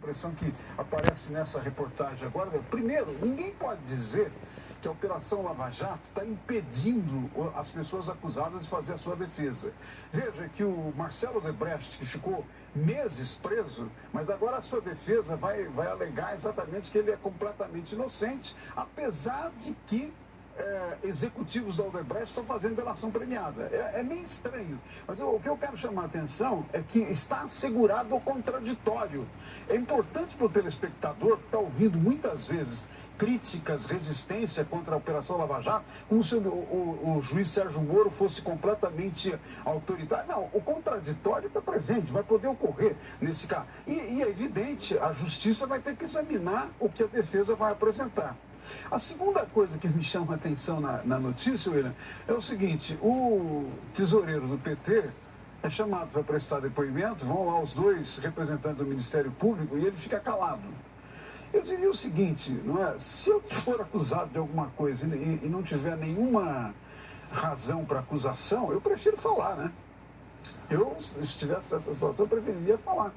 impressão que aparece nessa reportagem agora. Primeiro, ninguém pode dizer que a Operação Lava Jato está impedindo as pessoas acusadas de fazer a sua defesa. Veja que o Marcelo Odebrecht, que ficou meses preso, mas agora a sua defesa vai alegar exatamente que ele é completamente inocente, apesar de que executivos da Odebrecht estão fazendo delação premiada. É meio estranho, mas o que eu quero chamar a atenção é que está assegurado o contraditório. É importante para o telespectador que está ouvindo muitas vezes críticas, resistência contra a Operação Lava Jato, como se o juiz Sérgio Moro fosse completamente autoritário. Não, o contraditório está presente, vai poder ocorrer nesse caso. E é evidente, a justiça vai ter que examinar o que a defesa vai apresentar. A segunda coisa que me chama a atenção na notícia, William, é o seguinte: o tesoureiro do PT é chamado para prestar depoimento, vão lá os dois representantes do Ministério Público e ele fica calado. Eu diria o seguinte, não é? Se eu for acusado de alguma coisa e não tiver nenhuma razão para acusação, eu prefiro falar, né? Eu, se estivesse nessa situação, eu preferiria falar.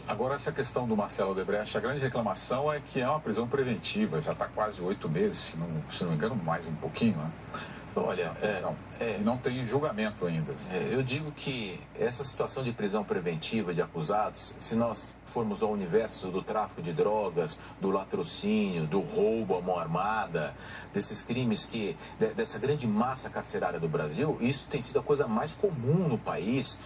Agora, essa questão do Marcelo Odebrecht, a grande reclamação é que é uma prisão preventiva, já está quase 8 meses, se não me engano, mais um pouquinho, né? Olha, não tem julgamento ainda. Eu digo que essa situação de prisão preventiva de acusados, se nós formos ao universo do tráfico de drogas, do latrocínio, do roubo à mão armada, desses crimes dessa grande massa carcerária do Brasil, isso tem sido a coisa mais comum no país,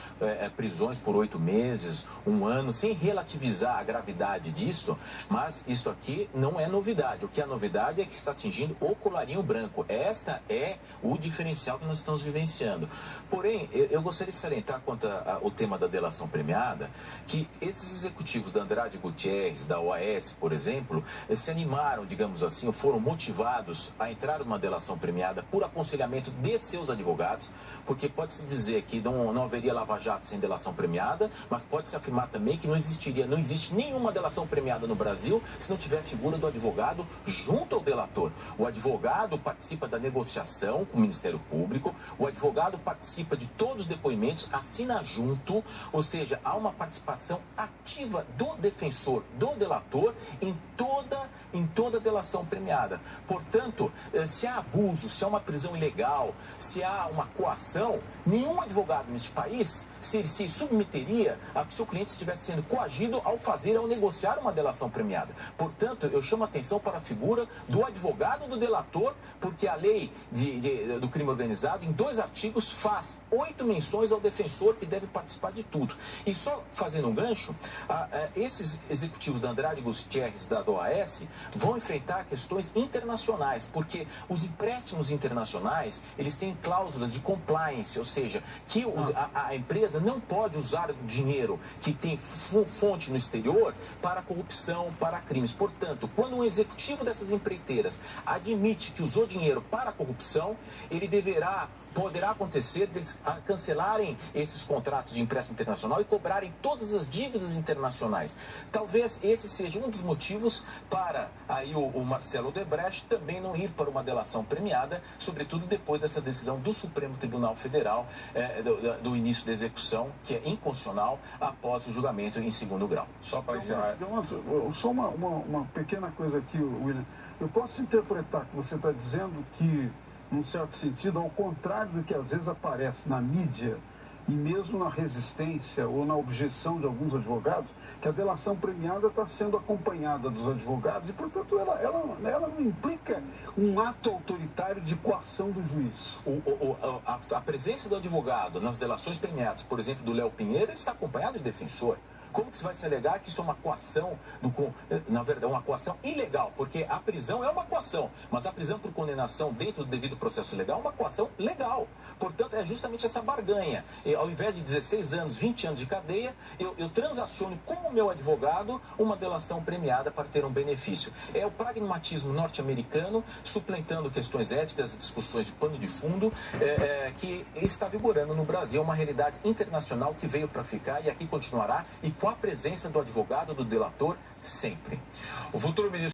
prisões por 8 meses, 1 ano, sem relativizar a gravidade disso, mas isso aqui não é novidade. O que é novidade é que está atingindo o colarinho branco. Esta é o diferencial que nós estamos vivenciando. Porém, eu gostaria de salientar quanto ao tema da delação premiada, que esses executivos da Andrade Gutierrez, da OAS, por exemplo, se animaram, digamos assim, ou foram motivados a entrar numa delação premiada por aconselhamento de seus advogados, porque pode-se dizer que não haveria lava-jato sem delação premiada, mas pode-se afirmar também que não existe nenhuma delação premiada no Brasil se não tiver a figura do advogado junto ao delator. O advogado participa da negociação com o Ministério Público, o advogado participa de todos os depoimentos, assina junto, ou seja, há uma participação ativa do defensor, do delator, em toda delação premiada. Portanto, se há abuso, se há uma prisão ilegal, se há uma coação, nenhum advogado neste país se submeteria a que seu cliente estivesse sendo coagido ao negociar uma delação premiada. Portanto, eu chamo a atenção para a figura do advogado do delator, porque a lei do crime organizado, em 2 artigos, faz 8 menções ao defensor que deve participar de tudo. E só fazendo um gancho, esses executivos da Andrade Gutierrez e da OAS vão enfrentar questões internacionais, porque os empréstimos internacionais, eles têm cláusulas de compliance, ou seja, que a empresa não pode usar dinheiro que tem fonte no exterior para corrupção, para crimes. Portanto, quando um executivo dessas empreiteiras admite que usou dinheiro para corrupção, ele poderá acontecer deles cancelarem esses contratos de empréstimo internacional e cobrarem todas as dívidas internacionais. Talvez esse seja um dos motivos para aí o Marcelo Odebrecht também não ir para uma delação premiada, sobretudo depois dessa decisão do Supremo Tribunal Federal do início da execução, que é inconstitucional após o julgamento em 2º grau. Só para encerrar. Só uma pequena coisa aqui, William. Eu posso interpretar que você está dizendo que, num certo sentido, ao contrário do que às vezes aparece na mídia e mesmo na resistência ou na objeção de alguns advogados, que a delação premiada está sendo acompanhada dos advogados e, portanto, ela não implica um ato autoritário de coação do juiz. A presença do advogado nas delações premiadas, por exemplo, do Léo Pinheiro, ele está acompanhado de defensor. Como que se vai se alegar que isso é uma coação, na verdade, uma coação ilegal? Porque a prisão é uma coação, mas a prisão por condenação dentro do devido processo legal é uma coação legal. Portanto, é justamente essa barganha. Ao invés de 16 anos, 20 anos de cadeia, eu transaciono com o meu advogado uma delação premiada para ter um benefício. É o pragmatismo norte-americano, suplantando questões éticas, discussões de pano de fundo, que está vigorando no Brasil. É uma realidade internacional que veio para ficar e aqui continuará, e com a presença do advogado, do delator, sempre. O futuro ministro